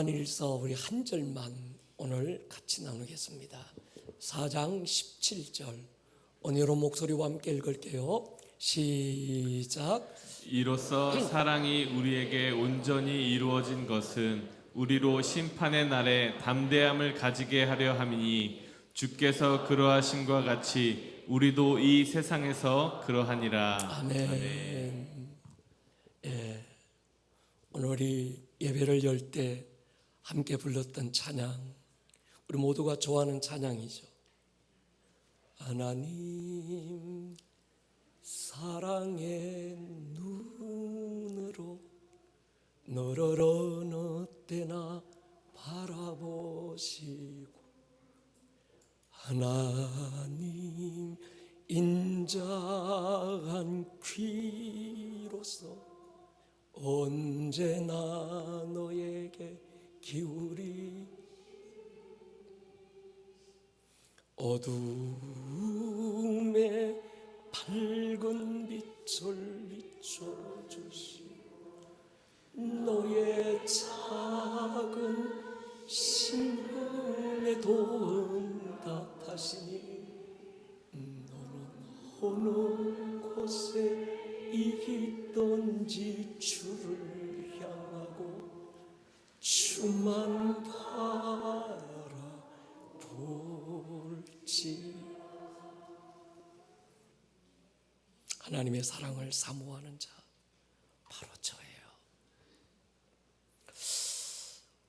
요한일서 우리 한 절만 오늘 같이 나누겠습니다. 4장 17절 오늘의 목소리와 함께 읽을게요. 시작. 이로써 사랑이 우리에게 온전히 이루어진 것은 우리로 심판의 날에 담대함을 가지게 하려 함이니 주께서 그러하심과 같이 우리도 이 세상에서 그러하니라. 아멘. 예, 오늘 우리 예배를 열 때 함께 불렀던 찬양, 우리 모두가 좋아하는 찬양이죠. 하나님 사랑의 눈으로 너를 어느 때나 바라보시고 하나님 인자한 귀로서 언제나 너에게 기울이 어둠에 밝은 빛을 비춰주시 너의 작은 심령에도 응답하시니 너는 어느 곳에 있든지 주를 향하고 주만 바라볼지. 하나님의 사랑을 사모하는 자 바로 저예요.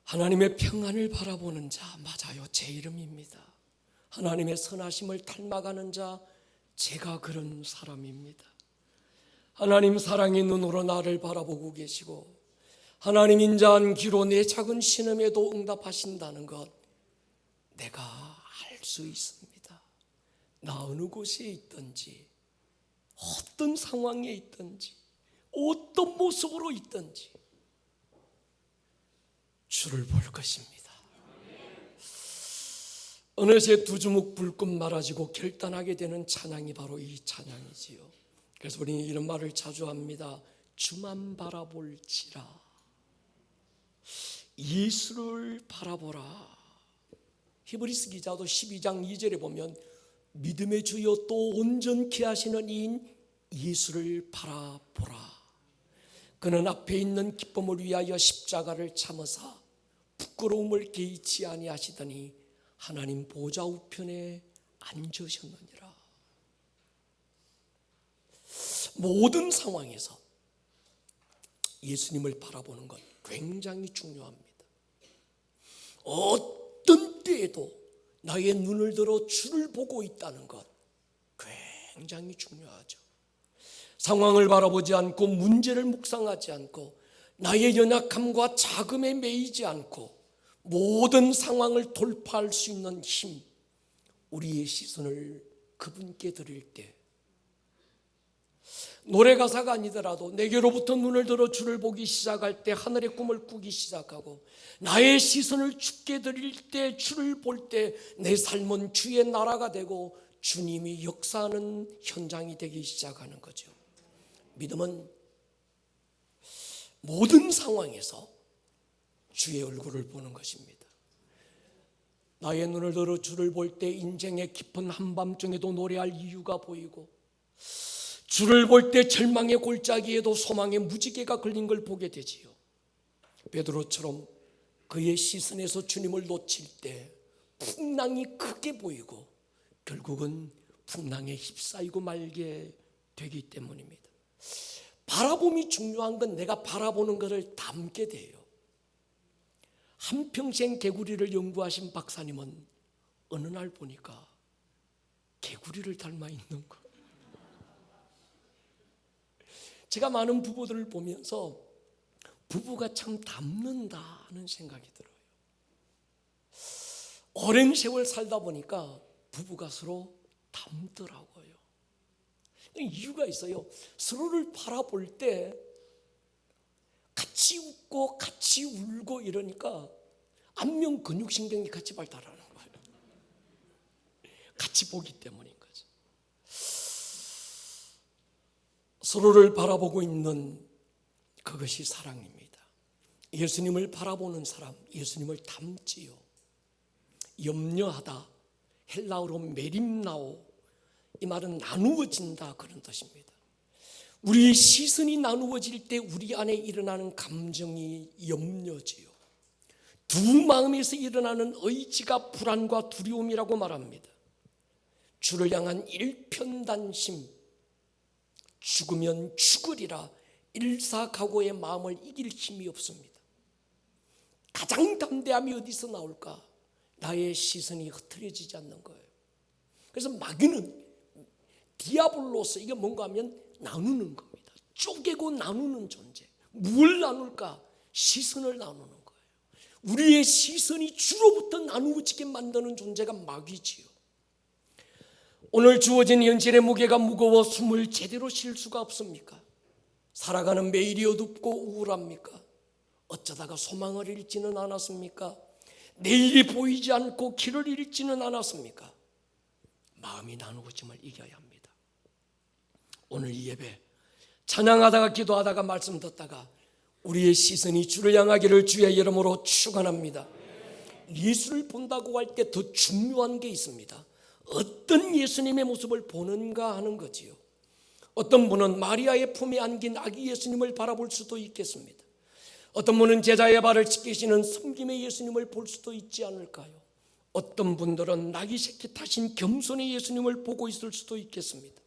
하나님의 평안을 바라보는 자, 맞아요, 제 이름입니다. 하나님의 선하심을 닮아가는 자, 제가 그런 사람입니다. 하나님 사랑의 눈으로 나를 바라보고 계시고 하나님 인자한 귀로 내 작은 신음에도 응답하신다는 것 내가 알 수 있습니다. 나 어느 곳에 있든지 어떤 상황에 있든지 어떤 모습으로 있든지 주를 볼 것입니다. 어느새 두 주먹 불꽃 말아지고 결단하게 되는 찬양이 바로 이 찬양이지요. 그래서 우리는 이런 말을 자주 합니다. 주만 바라볼지라. 예수를 바라보라. 히브리서 기자도 12장 2절에 보면 믿음의 주여 또 온전케 하시는 이인 예수를 바라보라. 그는 앞에 있는 기쁨을 위하여 십자가를 참으사 부끄러움을 개의치 아니하시더니 하나님 보좌 우편에 앉으셨느니라. 모든 상황에서 예수님을 바라보는 것 굉장히 중요합니다. 어떤 때에도 나의 눈을 들어 주를 보고 있다는 것 굉장히 중요하죠. 상황을 바라보지 않고 문제를 묵상하지 않고 나의 연약함과 자금에 매이지 않고 모든 상황을 돌파할 수 있는 힘, 우리의 시선을 그분께 드릴 때 노래 가사가 아니더라도 내게로부터 눈을 들어 주를 보기 시작할 때 하늘의 꿈을 꾸기 시작하고 나의 시선을 주께 드릴 때 주를 볼 때 내 삶은 주의 나라가 되고 주님이 역사하는 현장이 되기 시작하는 거죠. 믿음은 모든 상황에서 주의 얼굴을 보는 것입니다. 나의 눈을 들어 주를 볼 때 인생의 깊은 한밤중에도 노래할 이유가 보이고 주를 볼 때 절망의 골짜기에도 소망의 무지개가 걸린 걸 보게 되지요. 베드로처럼 그의 시선에서 주님을 놓칠 때 풍랑이 크게 보이고 결국은 풍랑에 휩싸이고 말게 되기 때문입니다. 바라봄이 중요한 건 내가 바라보는 것을 담게 돼요. 한평생 개구리를 연구하신 박사님은 어느 날 보니까 개구리를 닮아 있는 거예요. 제가 많은 부부들을 보면서 부부가 참 닮는다는 생각이 들어요. 오랜 세월 살다 보니까 부부가 서로 닮더라고요. 이유가 있어요. 서로를 바라볼 때 같이 웃고 같이 울고 이러니까 안면 근육신경이 같이 발달하는 거예요. 같이 보기 때문인 거죠. 서로를 바라보고 있는 그것이 사랑입니다. 예수님을 바라보는 사람, 예수님을 닮지요. 염려하다, 헬라어로 메림나오, 이 말은 나누어진다 그런 뜻입니다. 우리의 시선이 나누어질 때 우리 안에 일어나는 감정이 염려지요. 두 마음에서 일어나는 의지가 불안과 두려움이라고 말합니다. 주를 향한 일편단심, 죽으면 죽으리라 일사각오의 마음을 이길 힘이 없습니다. 가장 담대함이 어디서 나올까? 나의 시선이 흐트러지지 않는 거예요. 그래서 마귀는 디아블로스, 이게 뭔가 하면 나누는 겁니다. 쪼개고 나누는 존재. 뭘 나눌까? 시선을 나누는 거예요. 우리의 시선이 주로부터 나누어지게 만드는 존재가 마귀지요. 오늘 주어진 현실의 무게가 무거워 숨을 제대로 쉴 수가 없습니까? 살아가는 매일이 어둡고 우울합니까? 어쩌다가 소망을 잃지는 않았습니까? 내일이 보이지 않고 길을 잃지는 않았습니까? 마음이 나누어짐을 이겨야 합니다. 오늘 이 예배 찬양하다가 기도하다가 말씀 듣다가 우리의 시선이 주를 향하기를 주의 이름으로 축원합니다. 예수를 본다고 할 때 더 중요한 게 있습니다. 어떤 예수님의 모습을 보는가 하는 거지요. 어떤 분은 마리아의 품에 안긴 아기 예수님을 바라볼 수도 있겠습니다. 어떤 분은 제자의 발을 씻기시는 섬김의 예수님을 볼 수도 있지 않을까요? 어떤 분들은 낙이 새끼 타신 겸손의 예수님을 보고 있을 수도 있겠습니다.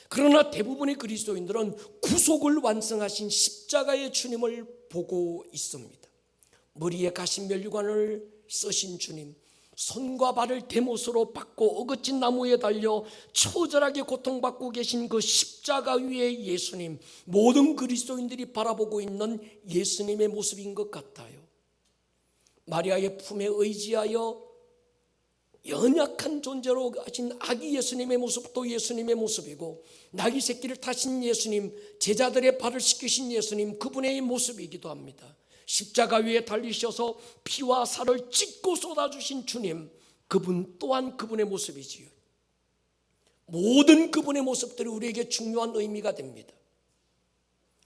그러나 대부분의 그리스도인들은 구속을 완성하신 십자가의 주님을 보고 있습니다. 머리에 가신 면류관을 쓰신 주님, 손과 발을 대못으로 받고 어긋진 나무에 달려 처절하게 고통받고 계신 그 십자가 위의 예수님, 모든 그리스도인들이 바라보고 있는 예수님의 모습인 것 같아요. 마리아의 품에 의지하여 연약한 존재로 가신 아기 예수님의 모습도 예수님의 모습이고, 낙이 새끼를 타신 예수님, 제자들의 발을 씻기신 예수님, 그분의 모습이기도 합니다. 십자가 위에 달리셔서 피와 살을 찢고 쏟아주신 주님, 그분 또한 그분의 모습이지요. 모든 그분의 모습들이 우리에게 중요한 의미가 됩니다.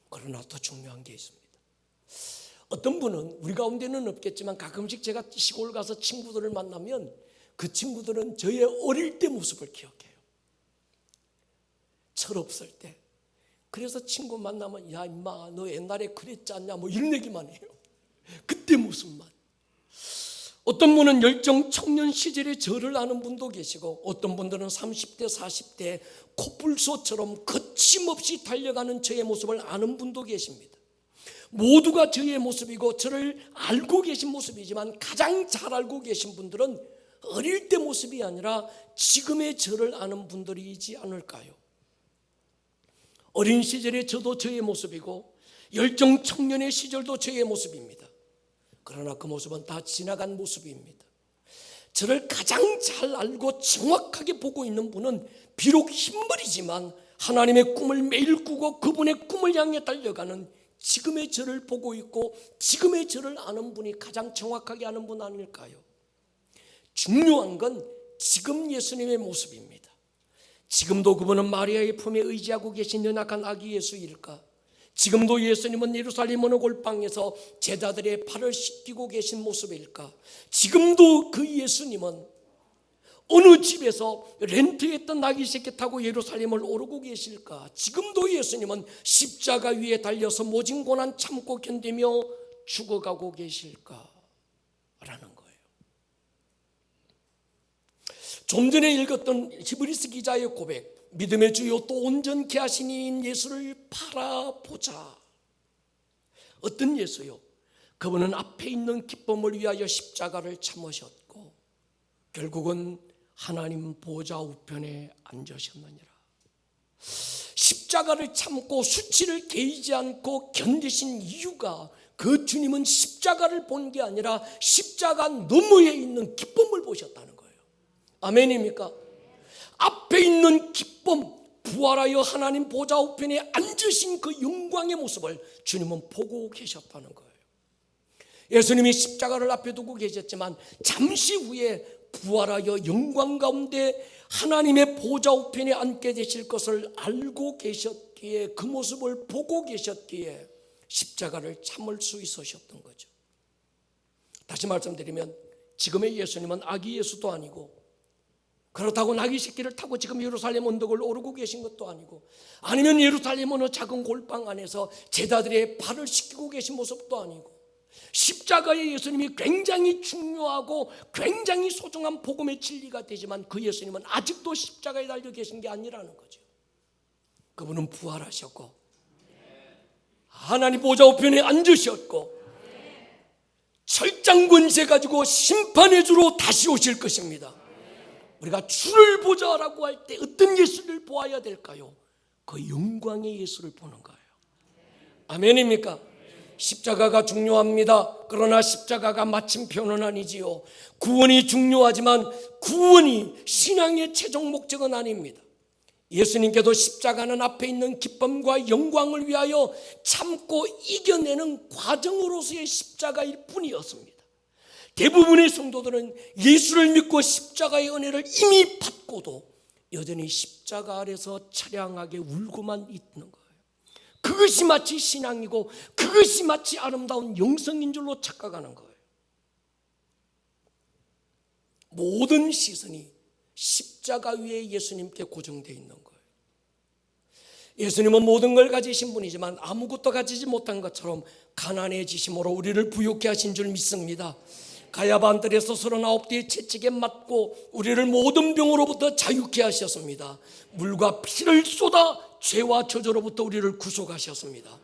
그러나 더 중요한 게 있습니다. 어떤 분은, 우리 가운데는 없겠지만 가끔씩 제가 시골 가서 친구들을 만나면 그 친구들은 저의 어릴 때 모습을 기억해요. 철없을 때. 그래서 친구 만나면 야 임마 너 옛날에 그랬지 않냐 뭐 이런 얘기만 해요. 그때 모습만. 어떤 분은 열정 청년 시절의 저를 아는 분도 계시고, 어떤 분들은 30대 40대 코뿔소처럼 거침없이 달려가는 저의 모습을 아는 분도 계십니다. 모두가 저의 모습이고 저를 알고 계신 모습이지만, 가장 잘 알고 계신 분들은 어릴 때 모습이 아니라 지금의 저를 아는 분들이지 않을까요? 어린 시절의 저도 저의 모습이고 열정 청년의 시절도 저의 모습입니다. 그러나 그 모습은 다 지나간 모습입니다. 저를 가장 잘 알고 정확하게 보고 있는 분은 비록 흰머리지만 하나님의 꿈을 매일 꾸고 그분의 꿈을 향해 달려가는 지금의 저를 보고 있고, 지금의 저를 아는 분이 가장 정확하게 아는 분 아닐까요? 중요한 건 지금 예수님의 모습입니다. 지금도 그분은 마리아의 품에 의지하고 계신 연약한 아기 예수일까? 지금도 예수님은 예루살렘 어느 골방에서 제자들의 발을 씻기고 계신 모습일까? 지금도 그 예수님은 어느 집에서 렌트했던 낙이 새끼 타고 예루살렘을 오르고 계실까? 지금도 예수님은 십자가 위에 달려서 모진 고난 참고 견디며 죽어가고 계실까? 라는 거예요. 좀 전에 읽었던 히브리서 기자의 고백, 믿음의 주요 또 온전케 하신 이인 예수를 바라보자. 어떤 예수요? 그분은 앞에 있는 기쁨을 위하여 십자가를 참으셨고 결국은 하나님 보좌 우편에 앉으셨느니라. 십자가를 참고 수치를 개의지 않고 견디신 이유가, 그 주님은 십자가를 본 게 아니라 십자가 너머에 있는 기쁨을 보셨다는 거예요. 아멘입니까? 앞에 있는 기쁨, 부활하여 하나님 보좌 우편에 앉으신 그 영광의 모습을 주님은 보고 계셨다는 거예요. 예수님이 십자가를 앞에 두고 계셨지만 잠시 후에 부활하여 영광 가운데 하나님의 보좌 우편에 앉게 되실 것을 알고 계셨기에, 그 모습을 보고 계셨기에 십자가를 참을 수 있으셨던 거죠. 다시 말씀드리면 지금의 예수님은 아기 예수도 아니고, 그렇다고 나귀 새끼를 타고 지금 예루살렘 언덕을 오르고 계신 것도 아니고, 아니면 예루살렘 어느 작은 골방 안에서 제자들의 발을 씻기고 계신 모습도 아니고, 십자가의 예수님이 굉장히 중요하고 굉장히 소중한 복음의 진리가 되지만 그 예수님은 아직도 십자가에 달려 계신 게 아니라는 거죠. 그분은 부활하셨고 하나님 보좌 우편에 앉으셨고 철장 권세 가지고 심판의 주로 다시 오실 것입니다. 우리가 주를 보자라고 할 때 어떤 예수를 보아야 될까요? 그 영광의 예수를 보는 거예요. 아멘입니까? 십자가가 중요합니다. 그러나 십자가가 마침표는 아니지요. 구원이 중요하지만 구원이 신앙의 최종 목적은 아닙니다. 예수님께도 십자가는 앞에 있는 기쁨과 영광을 위하여 참고 이겨내는 과정으로서의 십자가일 뿐이었습니다. 대부분의 성도들은 예수를 믿고 십자가의 은혜를 이미 받고도 여전히 십자가 아래서 처량하게 울고만 있는 거예요. 그것이 마치 신앙이고 그것이 마치 아름다운 영성인 줄로 착각하는 거예요. 모든 시선이 십자가 위에 예수님께 고정되어 있는 거예요. 예수님은 모든 걸 가지신 분이지만 아무것도 가지지 못한 것처럼 가난해지심으로 우리를 부유케 하신 줄 믿습니다. 가야반들에서 39대의 채찍에 맞고 우리를 모든 병으로부터 자유케 하셨습니다. 물과 피를 쏟아 죄와 저주로부터 우리를 구속하셨습니다.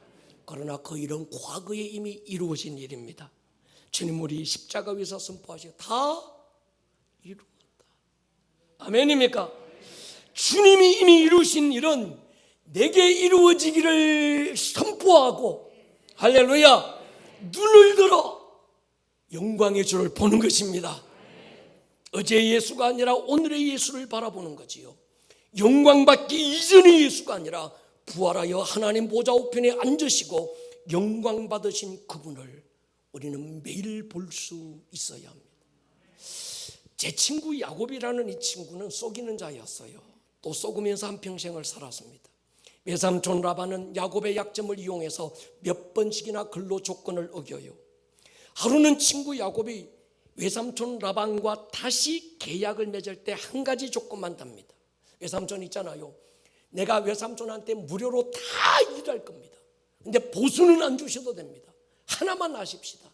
그러나 그 일은 과거에 이미 이루어진 일입니다. 주님 우리 십자가 위에서 선포하시고 다 이루었다. 아멘입니까? 주님이 이미 이루신 일은 내게 이루어지기를 선포하고 할렐루야 눈을 들어 영광의 주를 보는 것입니다. 어제의 예수가 아니라 오늘의 예수를 바라보는 거지요. 영광받기 이전의 예수가 아니라 부활하여 하나님 보좌 우편에 앉으시고 영광 받으신 그분을 우리는 매일 볼 수 있어야 합니다. 제 친구 야곱이라는 이 친구는 속이는 자였어요. 또 속으면서 한평생을 살았습니다. 외삼촌 라반은 야곱의 약점을 이용해서 몇 번씩이나 근로 조건을 어겨요. 하루는 친구 야곱이 외삼촌 라반과 다시 계약을 맺을 때 한 가지 조건만 답니다. 외삼촌 있잖아요. 내가 외삼촌한테 무료로 다 일할 겁니다. 근데 보수는 안 주셔도 됩니다. 하나만 아십시다.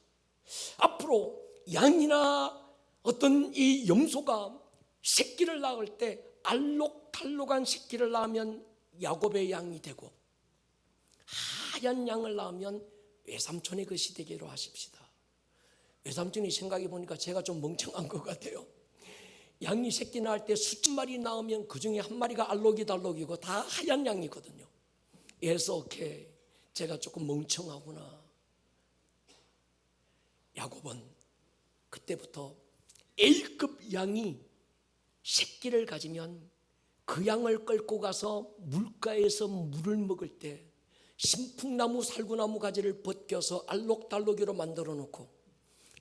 앞으로 양이나 어떤 이 염소가 새끼를 낳을 때 알록달록한 새끼를 낳으면 야곱의 양이 되고 하얀 양을 낳으면 외삼촌의 것이 되기로 하십시다. 외삼촌이 생각해 보니까 제가 좀 멍청한 것 같아요. 양이 새끼 낳을 때 수천 마리 낳으면 그 중에 한 마리가 알록이달록이고 다 하얀 양이거든요. 그래서 오케이, 제가 조금 멍청하구나. 야곱은 그때부터 A급 양이 새끼를 가지면 그 양을 끌고 가서 물가에서 물을 먹을 때 신풍나무 살구나무 가지를 벗겨서 알록달록이로 만들어 놓고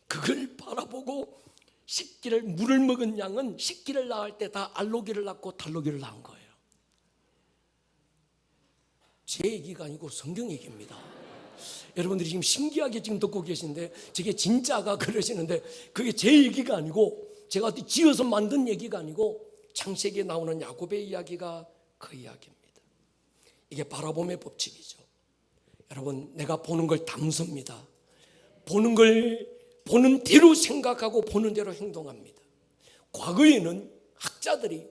그걸 바라보고 새끼를 물을 먹은 양은 새끼를 낳을 때 다 알록이를 낳고 달록이를 낳은 거예요. 제 얘기가 아니고 성경 얘기입니다. 여러분들이 지금 신기하게 지금 듣고 계신데 저게 진짜가 그러시는데 그게 제 얘기가 아니고 제가 어디 지어서 만든 얘기가 아니고 창세기에 나오는 야곱의 이야기가 그 이야기입니다. 이게 바라봄의 법칙이죠. 여러분 내가 보는 걸 담습니다. 보는 걸 보는 대로 생각하고 보는 대로 행동합니다. 과거에는 학자들이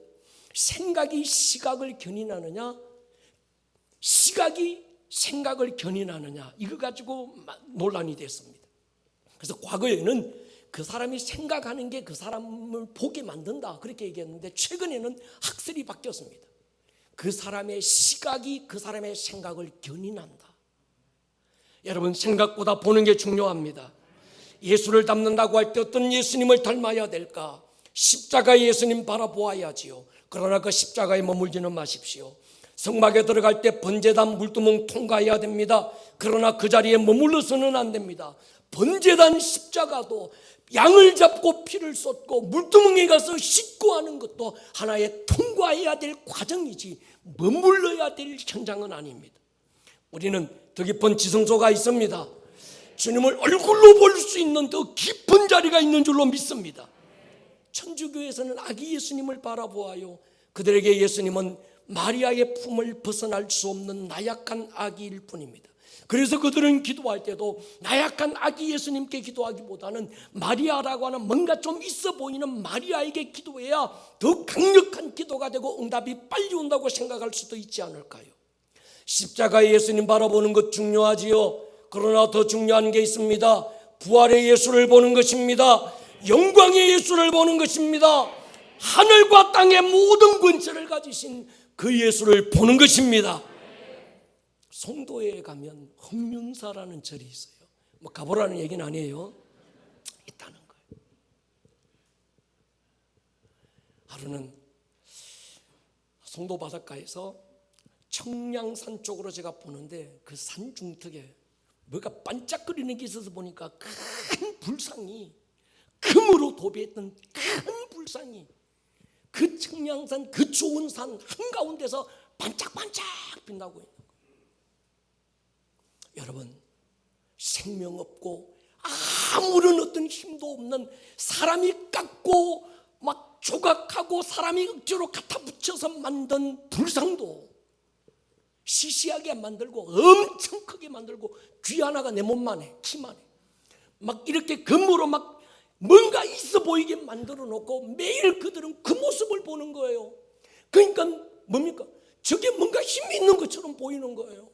생각이 시각을 견인하느냐 시각이 생각을 견인하느냐 이거 가지고 논란이 됐습니다. 그래서 과거에는 그 사람이 생각하는 게 그 사람을 보게 만든다 그렇게 얘기했는데 최근에는 학설이 바뀌었습니다. 그 사람의 시각이 그 사람의 생각을 견인한다. 여러분 생각보다 보는 게 중요합니다. 예수를 닮는다고 할 때 어떤 예수님을 닮아야 될까? 십자가 예수님 바라보아야지요. 그러나 그 십자가에 머물지는 마십시오. 성막에 들어갈 때 번제단 물두멍 통과해야 됩니다. 그러나 그 자리에 머물러서는 안 됩니다. 번제단 십자가도 양을 잡고 피를 쏟고 물두멍에 가서 씻고 하는 것도 하나의 통과해야 될 과정이지 머물러야 될 현장은 아닙니다. 우리는 더 깊은 지성소가 있습니다. 주님을 얼굴로 볼 수 있는 더 깊은 자리가 있는 줄로 믿습니다. 천주교에서는 아기 예수님을 바라보아요. 그들에게 예수님은 마리아의 품을 벗어날 수 없는 나약한 아기일 뿐입니다. 그래서 그들은 기도할 때도 나약한 아기 예수님께 기도하기보다는 마리아라고 하는 뭔가 좀 있어 보이는 마리아에게 기도해야 더 강력한 기도가 되고 응답이 빨리 온다고 생각할 수도 있지 않을까요? 십자가의 예수님 바라보는 것 중요하지요. 그러나 더 중요한 게 있습니다. 부활의 예수를 보는 것입니다. 영광의 예수를 보는 것입니다. 하늘과 땅의 모든 권세를 가지신 그 예수를 보는 것입니다. 송도에 가면 흑륜사라는 절이 있어요. 뭐 가보라는 얘기는 아니에요. 있다는 거예요. 하루는 송도 바닷가에서 청량산 쪽으로 제가 보는데 그 산 중턱에 뭐가 반짝거리는 게 있어서 보니까 큰 불상이, 금으로 도배했던 큰 불상이 그 청량산 그 좋은 산 한가운데서 반짝반짝 빛나고 있는 거예요. 여러분, 생명 없고 아무런 어떤 힘도 없는, 사람이 깎고 막 조각하고 사람이 억지로 갖다 붙여서 만든 불상도 시시하게 만들고 엄청 크게 만들고 귀 하나가 내 몸만 해, 키만 해, 막 이렇게 금으로 막 뭔가 있어 보이게 만들어 놓고 매일 그들은 그 모습을 보는 거예요. 그러니까 뭡니까? 저게 뭔가 힘이 있는 것처럼 보이는 거예요.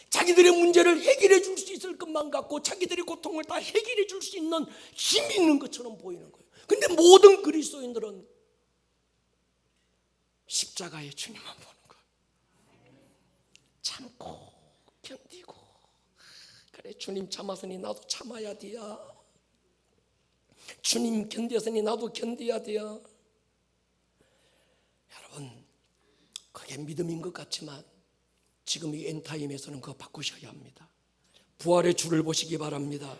자기들의 문제를 해결해 줄 수 있을 것만 같고 자기들의 고통을 다 해결해 줄 수 있는 힘이 있는 것처럼 보이는 거예요. 근데 모든 그리스도인들은 십자가의 주님만 보는 거예요. 참고 견디고, 그래 주님 참았으니 나도 참아야 돼야, 주님 견뎠으니 나도 견뎌야 돼야. 여러분, 그게 믿음인 것 같지만 지금 이 엔타임에서는 그거 바꾸셔야 합니다. 부활의 주를 보시기 바랍니다.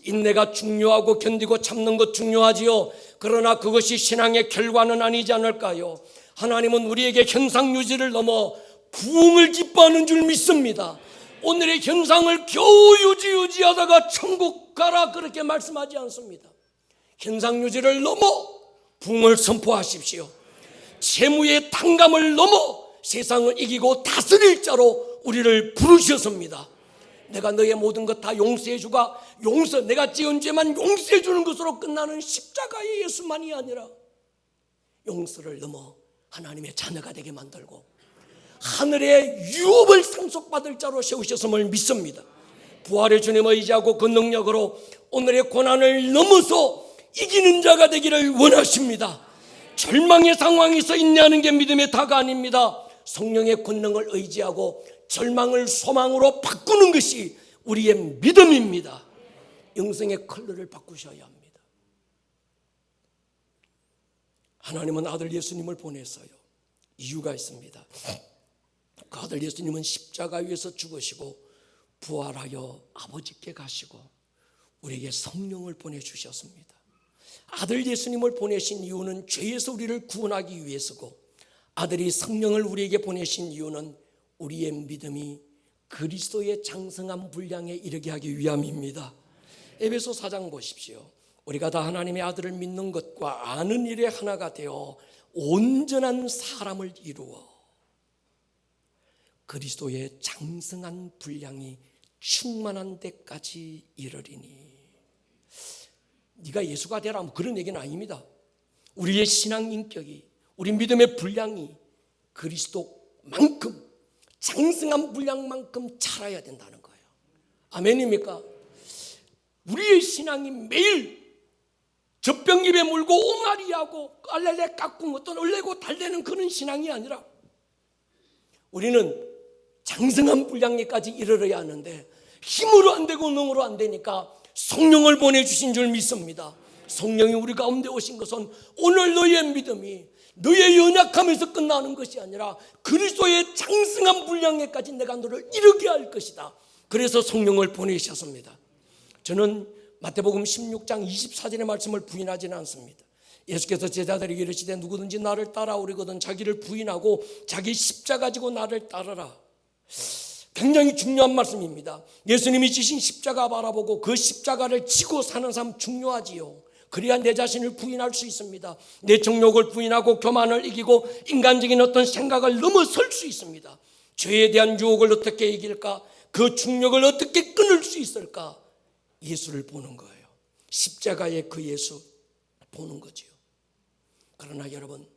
인내가 중요하고 견디고 참는 것 중요하지요. 그러나 그것이 신앙의 결과는 아니지 않을까요? 하나님은 우리에게 현상 유지를 넘어 부흥을 기뻐하는 줄 믿습니다. 오늘의 현상을 겨우 유지하다가 천국 가라 그렇게 말씀하지 않습니다. 현상 유지를 넘어 부흥을 선포하십시오. 재무의 탕감을 넘어 세상을 이기고 다스릴 자로 우리를 부르셨습니다. 내가 너의 모든 것 다 용서해 주가, 내가 지은 죄만 용서해 주는 것으로 끝나는 십자가의 예수만이 아니라 용서를 넘어 하나님의 자녀가 되게 만들고 하늘의 유업을 상속받을 자로 세우셨음을 믿습니다. 부활의 주님을 의지하고 그 능력으로 오늘의 고난을 넘어서 이기는 자가 되기를 원하십니다. 절망의 상황에서 인내하는 게 믿음의 다가 아닙니다. 성령의 권능을 의지하고 절망을 소망으로 바꾸는 것이 우리의 믿음입니다. 영성의 컬러를 바꾸셔야 합니다. 하나님은 아들 예수님을 보냈어요. 이유가 있습니다. 그 아들 예수님은 십자가 위에서 죽으시고 부활하여 아버지께 가시고 우리에게 성령을 보내주셨습니다. 아들 예수님을 보내신 이유는 죄에서 우리를 구원하기 위해서고, 아들이 성령을 우리에게 보내신 이유는 우리의 믿음이 그리스도의 장성한 분량에 이르게 하기 위함입니다. 에베소 4장 보십시오. 우리가 다 하나님의 아들을 믿는 것과 아는 일에 하나가 되어 온전한 사람을 이루어 그리스도의 장성한 분량이 충만한 데까지 이르리니. 네가 예수가 되라 뭐 그런 얘기는 아닙니다. 우리의 신앙 인격이, 우리 믿음의 분량이 그리스도만큼 장성한 분량만큼 자라야 된다는 거예요. 아멘입니까? 우리의 신앙이 매일 젖병 입에 물고 옹알이하고 알랄레 깎고 어떤 얼레고 달래는 그런 신앙이 아니라 우리는 장성한 분량에까지 이르러야 하는데 힘으로 안 되고 능으로 안 되니까 성령을 보내주신 줄 믿습니다. 성령이 우리 가운데 오신 것은 오늘 너의 믿음이 너의 연약함에서 끝나는 것이 아니라 그리스도의 장성한 분량에까지 내가 너를 이르게 할 것이다. 그래서 성령을 보내셨습니다. 저는 마태복음 16장 24절의 말씀을 부인하지는 않습니다. 예수께서 제자들에게 이르시되 누구든지 나를 따라오려거든 자기를 부인하고 자기 십자가 지고 나를 따르라. 굉장히 중요한 말씀입니다. 예수님이 지신 십자가 바라보고 그 십자가를 지고 사는 삶 중요하지요. 그래야 내 자신을 부인할 수 있습니다. 내 정욕을 부인하고 교만을 이기고 인간적인 어떤 생각을 넘어설 수 있습니다. 죄에 대한 유혹을 어떻게 이길까? 그 중력을 어떻게 끊을 수 있을까? 예수를 보는 거예요. 십자가의 그 예수 보는 거지요. 그러나 여러분,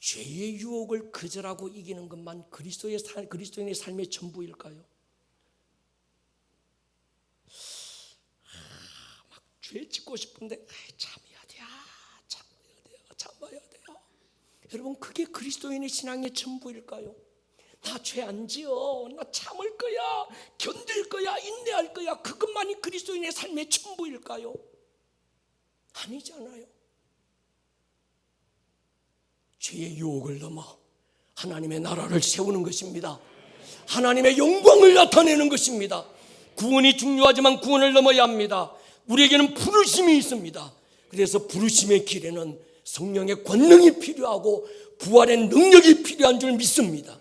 죄의 유혹을 거절하고 이기는 것만 그리스도인의 삶의 전부일까요? 막 죄 짓고 싶은데 참아야 돼요. 여러분, 그게 그리스도인의 신앙의 전부일까요? 나 죄 안 지어, 나 참을 거야, 견딜 거야, 인내할 거야, 그것만이 그리스도인의 삶의 전부일까요? 아니잖아요. 죄의 유혹을 넘어 하나님의 나라를 세우는 것입니다. 하나님의 영광을 나타내는 것입니다. 구원이 중요하지만 구원을 넘어야 합니다. 우리에게는 부르심이 있습니다. 그래서 부르심의 길에는 성령의 권능이 필요하고 부활의 능력이 필요한 줄 믿습니다.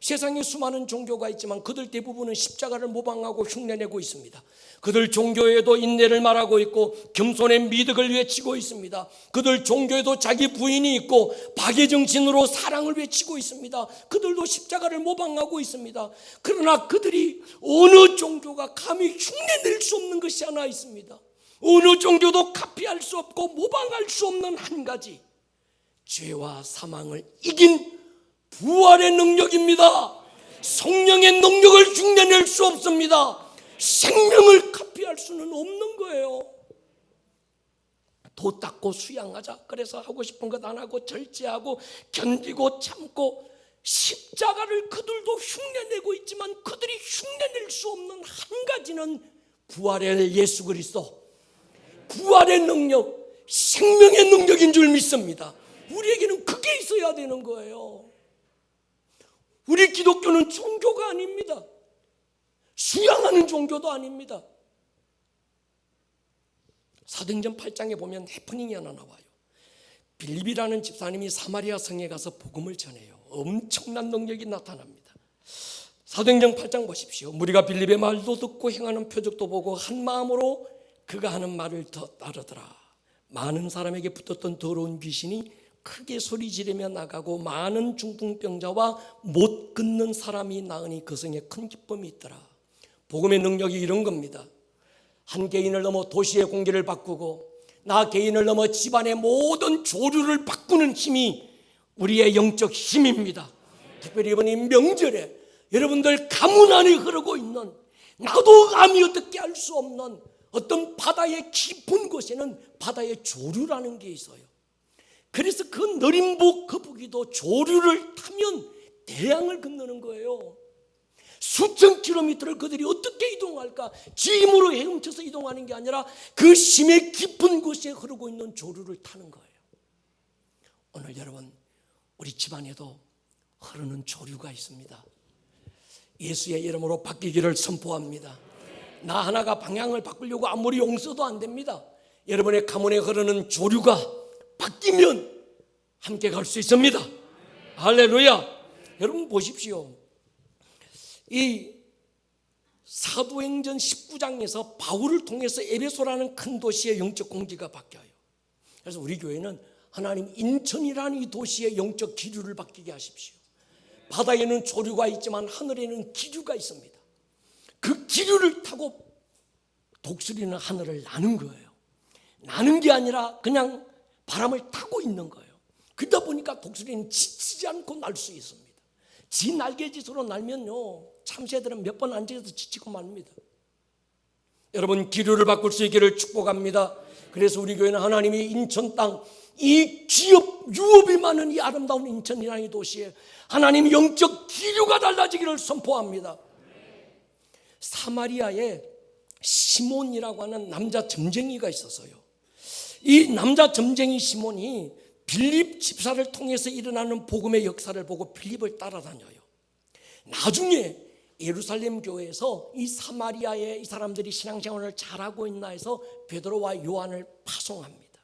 세상에 수많은 종교가 있지만 그들 대부분은 십자가를 모방하고 흉내내고 있습니다. 그들 종교에도 인내를 말하고 있고 겸손의 미덕을 외치고 있습니다. 그들 종교에도 자기 부인이 있고 박애정신으로 사랑을 외치고 있습니다. 그들도 십자가를 모방하고 있습니다. 그러나 그들이 어느 종교가 감히 흉내낼 수 없는 것이 하나 있습니다. 어느 종교도 카피할 수 없고 모방할 수 없는 한 가지, 죄와 사망을 이긴 부활의 능력입니다. 성령의 능력을 흉내낼 수 없습니다. 생명을 카피할 수는 없는 거예요. 도 닦고 수양하자, 그래서 하고 싶은 것 안 하고 절제하고 견디고 참고, 십자가를 그들도 흉내내고 있지만 그들이 흉내낼 수 없는 한 가지는 부활의 예수 그리스도, 부활의 능력, 생명의 능력인 줄 믿습니다. 우리에게는 그게 있어야 되는 거예요. 우리 기독교는 종교가 아닙니다. 수양하는 종교도 아닙니다. 사도행전 8장에 보면 해프닝이 하나 나와요. 빌립이라는 집사님이 사마리아 성에 가서 복음을 전해요. 엄청난 능력이 나타납니다. 사도행전 8장 보십시오. 무리가 빌립의 말도 듣고 행하는 표적도 보고 한 마음으로 그가 하는 말을 더 따르더라. 많은 사람에게 붙었던 더러운 귀신이 크게 소리 지르며 나가고 많은 중풍병자와 못 걷는 사람이 나으니 그 성에 큰 기쁨이 있더라. 복음의 능력이 이런 겁니다. 한 개인을 넘어 도시의 공기를 바꾸고 나 개인을 넘어 집안의 모든 조류를 바꾸는 힘이 우리의 영적 힘입니다. 특별히 이번 이 명절에 여러분들 가문 안에 흐르고 있는, 나도 감히 어떻게 알 수 없는 어떤 바다의 깊은 곳에는 바다의 조류라는 게 있어요. 그래서 그 느림보 거북이도 조류를 타면 대양을 건너는 거예요. 수천 킬로미터를 그들이 어떻게 이동할까? 지 힘으로 헤엄쳐서 이동하는 게 아니라 그 심의 깊은 곳에 흐르고 있는 조류를 타는 거예요. 오늘 여러분, 우리 집안에도 흐르는 조류가 있습니다. 예수의 이름으로 바뀌기를 선포합니다. 나 하나가 방향을 바꾸려고 아무리 용서도 안 됩니다. 여러분의 가문에 흐르는 조류가 바뀌면 함께 갈 수 있습니다. 할렐루야. 여러분 보십시오. 이 사도행전 19장에서 바울을 통해서 에베소라는 큰 도시의 영적 공기가 바뀌어요. 그래서 우리 교회는 하나님 인천이라는 이 도시의 영적 기류를 바뀌게 하십시오. 바다에는 조류가 있지만 하늘에는 기류가 있습니다. 그 기류를 타고 독수리는 하늘을 나는 거예요. 나는 게 아니라 그냥 바람을 타고 있는 거예요. 그러다 보니까 독수리는 지치지 않고 날 수 있습니다. 지 날개짓으로 날면요, 참새들은 몇 번 앉아서 지치고 맙니다. 여러분, 기류를 바꿀 수 있기를 축복합니다. 그래서 우리 교회는 하나님이 인천 땅, 이 기업, 유업이 많은 이 아름다운 인천이라는 이 도시에 하나님 영적 기류가 달라지기를 선포합니다. 사마리아에 시몬이라고 하는 남자 점쟁이가 있었어요. 이 남자 점쟁이 시몬이 빌립 집사를 통해서 일어나는 복음의 역사를 보고 빌립을 따라다녀요. 나중에 예루살렘 교회에서 이 사마리아에 이 사람들이 신앙생활을 잘하고 있나 해서 베드로와 요한을 파송합니다.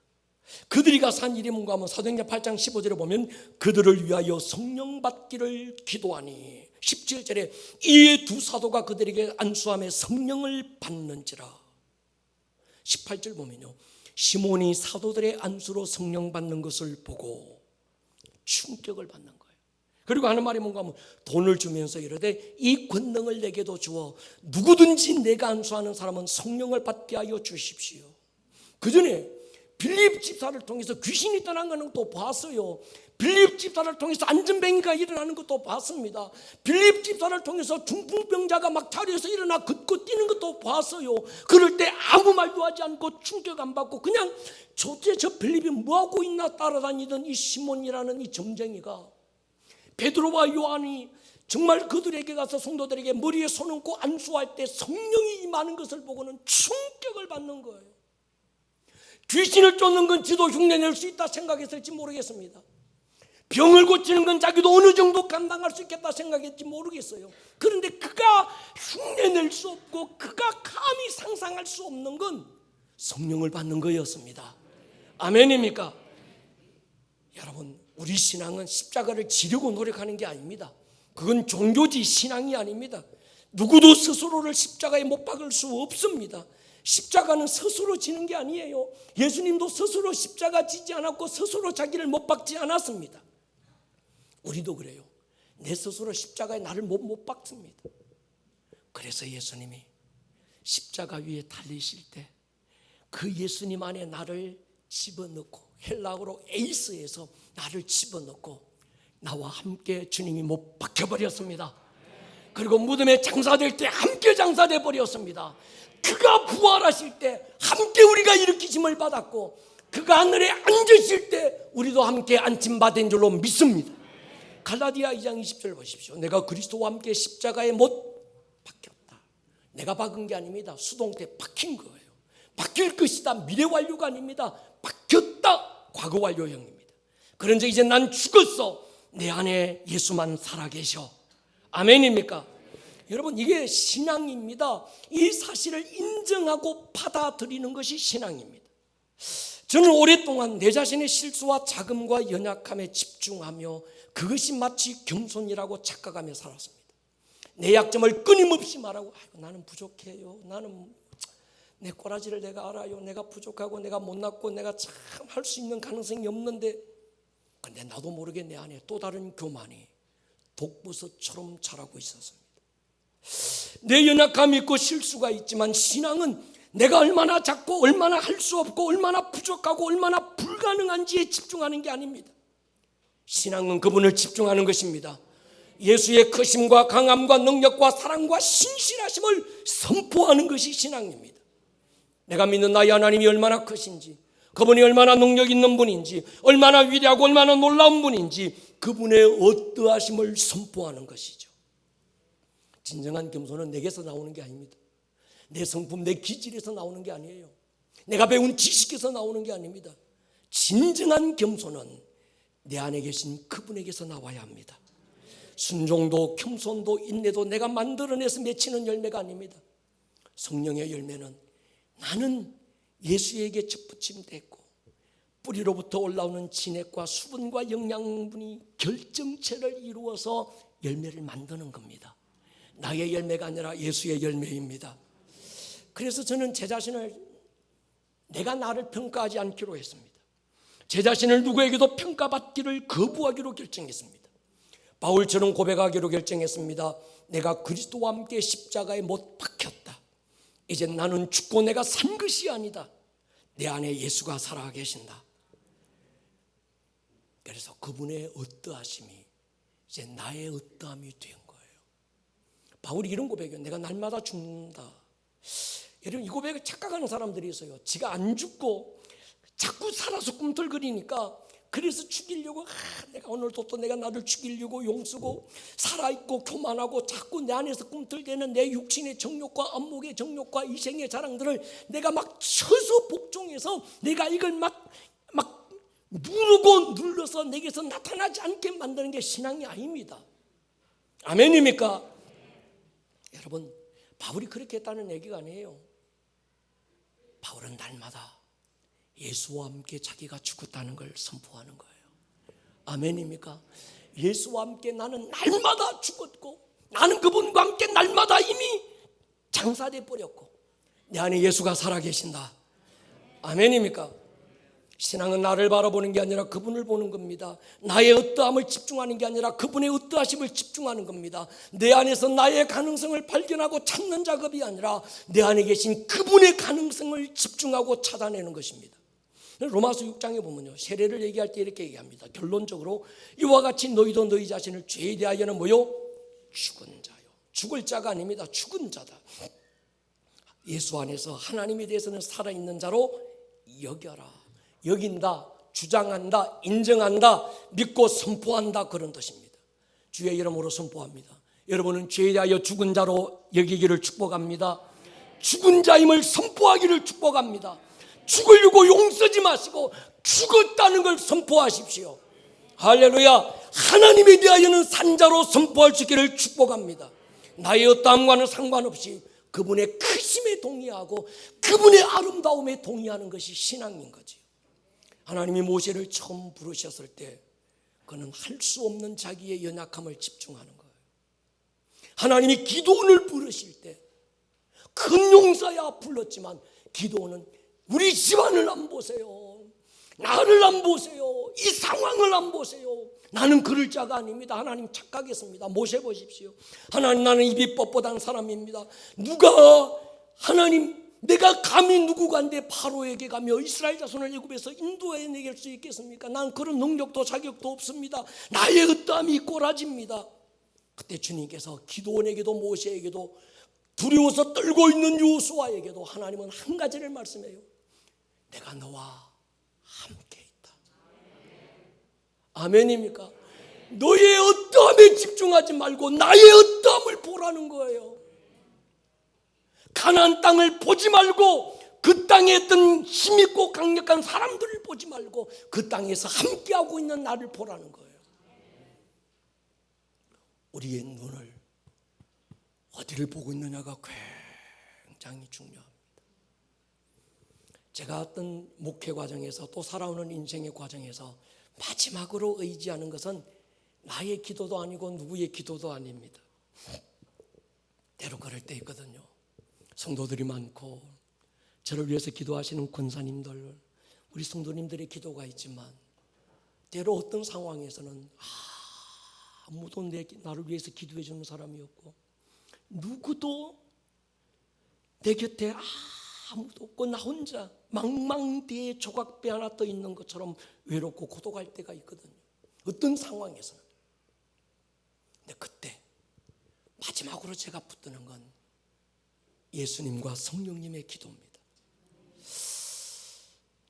그들이 가서 한 일이 뭔가 하면 사도행전 8장 15절에 보면 그들을 위하여 성령 받기를 기도하니 17절에 이 두 사도가 그들에게 안수함에 성령을 받는지라. 18절 보면요, 시몬이 사도들의 안수로 성령 받는 것을 보고 충격을 받는 거예요. 그리고 하는 말이 뭔가 하면 돈을 주면서 이르되 이 권능을 내게도 주어 누구든지 내가 안수하는 사람은 성령을 받게 하여 주십시오. 그 전에 빌립 집사를 통해서 귀신이 떠난 것은 또 봤어요. 빌립 집사를 통해서 안전뱅이가 일어나는 것도 봤습니다. 빌립 집사를 통해서 중풍병자가 막 자리에서 일어나 걷고 뛰는 것도 봤어요. 그럴 때 아무 말도 하지 않고 충격 안 받고 그냥 저 빌립이 뭐하고 있나 따라다니던 이 시몬이라는 이 점쟁이가 베드로와 요한이 정말 그들에게 가서 성도들에게 머리에 손 얹고 안수할 때 성령이 임하는 것을 보고는 충격을 받는 거예요. 귀신을 쫓는 건 지도 흉내낼 수 있다 생각했을지 모르겠습니다. 병을 고치는 건 자기도 어느 정도 감당할 수 있겠다 생각했지 모르겠어요. 그런데 그가 흉내낼 수 없고 그가 감히 상상할 수 없는 건 성령을 받는 거였습니다. 아멘입니까? 여러분, 우리 신앙은 십자가를 지려고 노력하는 게 아닙니다. 그건 종교지 신앙이 아닙니다. 누구도 스스로를 십자가에 못 박을 수 없습니다. 십자가는 스스로 지는 게 아니에요. 예수님도 스스로 십자가 지지 않았고 스스로 자기를 못 박지 않았습니다. 우리도 그래요. 내 스스로 십자가에 나를 못 박습니다. 그래서 예수님이 십자가 위에 달리실 때 그 예수님 안에 나를 집어넣고, 헬라어로 에이스에서 나를 집어넣고 나와 함께 주님이 못 박혀버렸습니다. 그리고 무덤에 장사될 때 함께 장사돼 버렸습니다. 그가 부활하실 때 함께 우리가 일으키심을 받았고 그가 하늘에 앉으실 때 우리도 함께 앉힘받은 줄로 믿습니다. 갈라디아 2장 20절 보십시오. 내가 그리스도와 함께 십자가에 못 박혔다. 내가 박은 게 아닙니다. 수동태 박힌 거예요. 박힐 것이다. 미래 완료가 아닙니다. 박혔다. 과거 완료형입니다. 그런데 이제 난 죽었어. 내 안에 예수만 살아계셔. 아멘입니까? 여러분, 이게 신앙입니다. 이 사실을 인정하고 받아들이는 것이 신앙입니다. 저는 오랫동안 내 자신의 실수와 자금과 연약함에 집중하며 그것이 마치 겸손이라고 착각하며 살았습니다. 내 약점을 끊임없이 말하고 나는 부족해요. 나는 내 꼬라지를 내가 알아요. 내가 부족하고 내가 못났고 내가 참 할 수 있는 가능성이 없는데, 근데 나도 모르게 내 안에 또 다른 교만이 독버섯처럼 자라고 있었습니다. 내 연약함이 있고 실수가 있지만 신앙은 내가 얼마나 작고 얼마나 할 수 없고 얼마나 부족하고 얼마나 불가능한지에 집중하는 게 아닙니다. 신앙은 그분을 집중하는 것입니다. 예수의 크심과 강함과 능력과 사랑과 신실하심을 선포하는 것이 신앙입니다. 내가 믿는 나의 하나님이 얼마나 크신지, 그분이 얼마나 능력 있는 분인지, 얼마나 위대하고 얼마나 놀라운 분인지 그분의 어떠하심을 선포하는 것이죠. 진정한 겸손은 내게서 나오는 게 아닙니다. 내 성품, 내 기질에서 나오는 게 아니에요. 내가 배운 지식에서 나오는 게 아닙니다. 진정한 겸손은 내 안에 계신 그분에게서 나와야 합니다. 순종도 겸손도 인내도 내가 만들어내서 맺히는 열매가 아닙니다. 성령의 열매는 나는 예수에게 접붙임됐고 뿌리로부터 올라오는 진액과 수분과 영양분이 결정체를 이루어서 열매를 만드는 겁니다. 나의 열매가 아니라 예수의 열매입니다. 그래서 저는 제 자신을, 내가 나를 평가하지 않기로 했습니다. 제 자신을 누구에게도 평가받기를 거부하기로 결정했습니다. 바울처럼 고백하기로 결정했습니다. 내가 그리스도와 함께 십자가에 못 박혔다. 이제 나는 죽고 내가 산 것이 아니다. 내 안에 예수가 살아 계신다. 그래서 그분의 어떠하심이 이제 나의 어떠함이 된 거예요. 바울이 이런 고백이에요. 내가 날마다 죽는다. 여러분, 이 고백을 착각하는 사람들이 있어요. 지가 안 죽고 자꾸 살아서 꿈틀거리니까 그래서 죽이려고, 내가 오늘도 또 내가 나를 죽이려고 용쓰고 살아있고 교만하고 자꾸 내 안에서 꿈틀대는 내 육신의 정욕과 안목의 정욕과 이생의 자랑들을 내가 막 쳐서 복종해서 내가 이걸 막 누르고 눌러서 내게서 나타나지 않게 만드는 게 신앙이 아닙니다. 아멘입니까? 여러분, 바울이 그렇게 했다는 얘기가 아니에요. 바울은 날마다 예수와 함께 자기가 죽었다는 걸 선포하는 거예요. 아멘입니까? 예수와 함께 나는 날마다 죽었고, 나는 그분과 함께 날마다 이미 장사돼 버렸고, 내 안에 예수가 살아계신다. 아멘입니까? 신앙은 나를 바라보는 게 아니라 그분을 보는 겁니다. 나의 어떠함을 집중하는 게 아니라 그분의 어떠하심을 집중하는 겁니다. 내 안에서 나의 가능성을 발견하고 찾는 작업이 아니라 내 안에 계신 그분의 가능성을 집중하고 찾아내는 것입니다. 로마서 6장에 보면요, 세례를 얘기할 때 이렇게 얘기합니다. 결론적으로 이와 같이 너희도 너희 자신을 죄에 대하여는 뭐요? 죽은 자요. 죽을 자가 아닙니다. 죽은 자다. 예수 안에서 하나님에 대해서는 살아있는 자로 여겨라. 여긴다, 주장한다, 인정한다, 믿고 선포한다, 그런 뜻입니다. 주의 이름으로 선포합니다. 여러분은 죄에 대하여 죽은 자로 여기기를 축복합니다. 죽은 자임을 선포하기를 축복합니다. 죽으려고 용서지 마시고 죽었다는 걸 선포하십시오. 할렐루야. 하나님에 대하여는 산자로 선포할 수 있기를 축복합니다. 나의 어떠함과는 상관없이 그분의 크심에 동의하고 그분의 아름다움에 동의하는 것이 신앙인 거지. 하나님이 모세를 처음 부르셨을 때 그는 할 수 없는 자기의 연약함을 집중하는 거예요. 하나님이 기도원을 부르실 때 큰 용사야 불렀지만 기도원은 우리 집안을 안 보세요. 나를 안 보세요. 이 상황을 안 보세요. 나는 그럴 자가 아닙니다. 하나님 착각했습니다. 모세 보십시오. 하나님, 나는 입이 뻣뻣한 사람입니다. 누가 하나님, 내가 감히 누구간데 바로에게 가며 이스라엘 자손을 애굽에서 인도해내길 수 있겠습니까? 난 그런 능력도 자격도 없습니다. 나의 어떠함이 꼬라집니다. 그때 주님께서 기도원에게도 모세에게도 두려워서 떨고 있는 요수아에게도 하나님은 한 가지를 말씀해요. 내가 너와 함께 있다. 아멘입니까? 너의 어떠함에 집중하지 말고 나의 어떠함을 보라는 거예요. 가나안 땅을 보지 말고 그 땅에 있던 힘있고 강력한 사람들을 보지 말고 그 땅에서 함께하고 있는 나를 보라는 거예요. 우리의 눈을 어디를 보고 있느냐가 굉장히 중요합니다. 제가 어떤 목회 과정에서 또 살아오는 인생의 과정에서 마지막으로 의지하는 것은 나의 기도도 아니고 누구의 기도도 아닙니다. 때로 그럴 때 있거든요. 성도들이 많고 저를 위해서 기도하시는 권사님들, 우리 성도님들의 기도가 있지만 때로 어떤 상황에서는 아무도 나를 위해서 기도해 주는 사람이 없고 누구도 내 곁에 아무도 없고 나 혼자 망망대해 조각배 하나 떠 있는 것처럼 외롭고 고독할 때가 있거든요. 어떤 상황에서는. 근데 그때 마지막으로 제가 붙드는 건 예수님과 성령님의 기도입니다.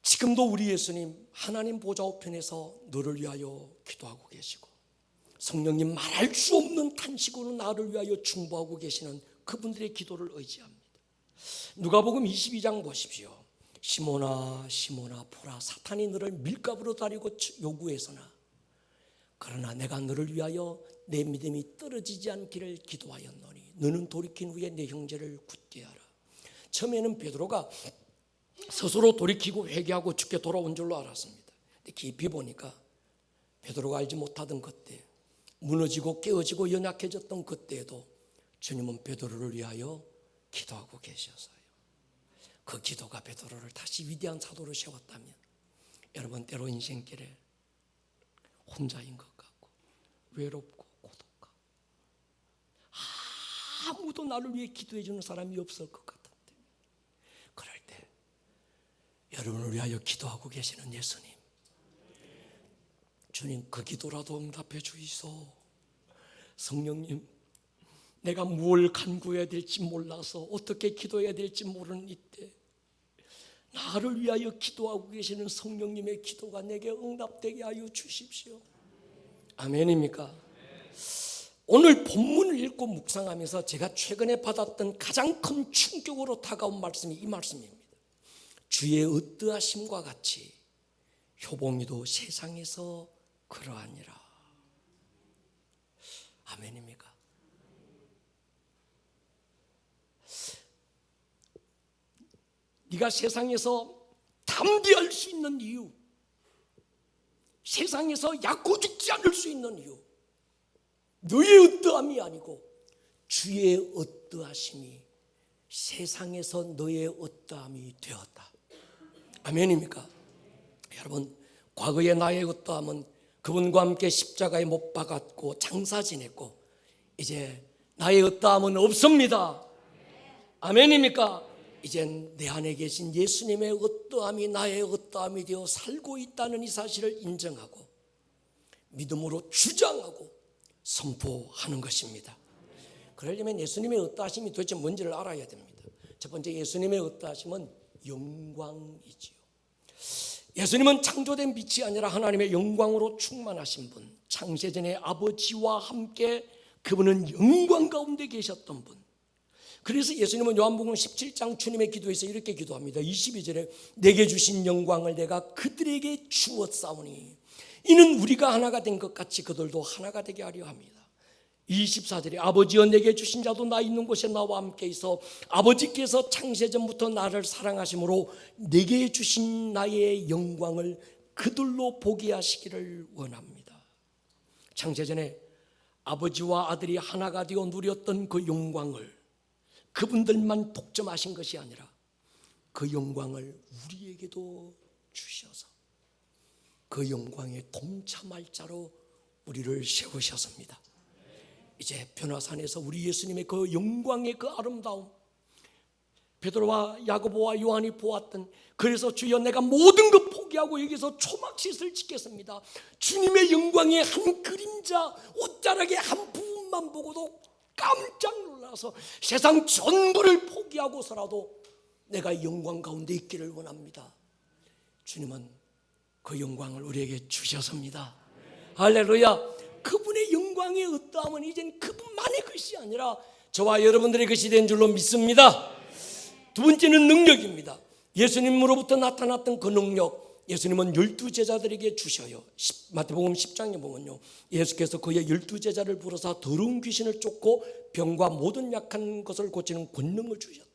지금도 우리 예수님 하나님 보좌 우편에서 너를 위하여 기도하고 계시고 성령님 말할 수 없는 탄식으로 나를 위하여 중보하고 계시는 그분들의 기도를 의지합니다. 누가복음 22장 보십시오. 시몬아 시몬아 보라, 사탄이 너를 밀가부로 다리고 요구해서나 그러나 내가 너를 위하여 내 믿음이 떨어지지 않기를 기도하였노니 너는 돌이킨 후에 내 형제를 굳게 하라. 처음에는 베드로가 스스로 돌이키고 회개하고 죽게 돌아온 줄로 알았습니다. 근데 깊이 보니까 베드로가 알지 못하던 그때, 무너지고 깨어지고 연약해졌던 그때에도 주님은 베드로를 위하여 기도하고 계셨어요. 그 기도가 베드로를 다시 위대한 사도로 세웠다면 여러분, 때로 인생길에 혼자인 것 같고 외롭고 고독하고 아무도 나를 위해 기도해 주는 사람이 없을 것 같은데, 그럴 때 여러분을 위하여 기도하고 계시는 예수님, 주님 그 기도라도 응답해 주이소. 성령님, 내가 뭘 간구해야 될지 몰라서 어떻게 기도해야 될지 모르는 이때 나를 위하여 기도하고 계시는 성령님의 기도가 내게 응답되게 하여 주십시오. 아멘입니까? 오늘 본문을 읽고 묵상하면서 제가 최근에 받았던 가장 큰 충격으로 다가온 말씀이 이 말씀입니다. 주의 어떠하심과 같이 효봉이도 세상에서 그러하니라. 아멘입니까? 네가 세상에서 다 담대할 수 있는 이유, 세상에서 약고 죽지 않을 수 있는 이유, 너의 어떠함이 아니고 주의 어떠하심이 세상에서 너의 어떠함이 되었다. 아멘입니까? 여러분, 과거의 나의 어떠함은 그분과 함께 십자가에 못 박았고 장사 지냈고, 이제 나의 어떠함은 없습니다. 아멘입니까? 이젠 내 안에 계신 예수님의 어떠함이 나의 어떠함이 되어 살고 있다는 이 사실을 인정하고 믿음으로 주장하고 선포하는 것입니다. 그러려면 예수님의 어떠하심이 도대체 뭔지를 알아야 됩니다. 첫 번째, 예수님의 어떠하심은 영광이지요. 예수님은 창조된 빛이 아니라 하나님의 영광으로 충만하신 분, 창세전에 아버지와 함께 그분은 영광 가운데 계셨던 분. 그래서 예수님은 요한복음 17장 주님의 기도에서 이렇게 기도합니다. 22절에 내게 주신 영광을 내가 그들에게 주었사오니 이는 우리가 하나가 된 것 같이 그들도 하나가 되게 하려 합니다. 24절에 아버지여 내게 주신 자도 나 있는 곳에 나와 함께 있어 아버지께서 창세전부터 나를 사랑하심으로 내게 주신 나의 영광을 그들로 보게 하시기를 원합니다. 창세전에 아버지와 아들이 하나가 되어 누렸던 그 영광을 그분들만 독점하신 것이 아니라 그 영광을 우리에게도 주셔서 그 영광에 동참할 자로 우리를 세우셨습니다. 이제 변화산에서 우리 예수님의 그 영광의 그 아름다움, 베드로와 야고보와 요한이 보았던, 그래서 주여 내가 모든 것 포기하고 여기서 초막시설 짓겠습니다. 주님의 영광의 한 그림자, 옷자락의 한 부분만 보고도 깜짝 놀라서 세상 전부를 포기하고서라도 내가 영광 가운데 있기를 원합니다. 주님은 그 영광을 우리에게 주셨습니다. 할렐루야. 그분의 영광의 어떠함은 이젠 그분만의 것이 아니라 저와 여러분들의 것이 된 줄로 믿습니다. 두 번째는 능력입니다. 예수님으로부터 나타났던 그 능력, 예수님은 12제자들에게 주셔요. 마태복음 10장에 보면요, 예수께서 그의 12제자를 불러서 더러운 귀신을 쫓고 병과 모든 약한 것을 고치는 권능을 주셨다.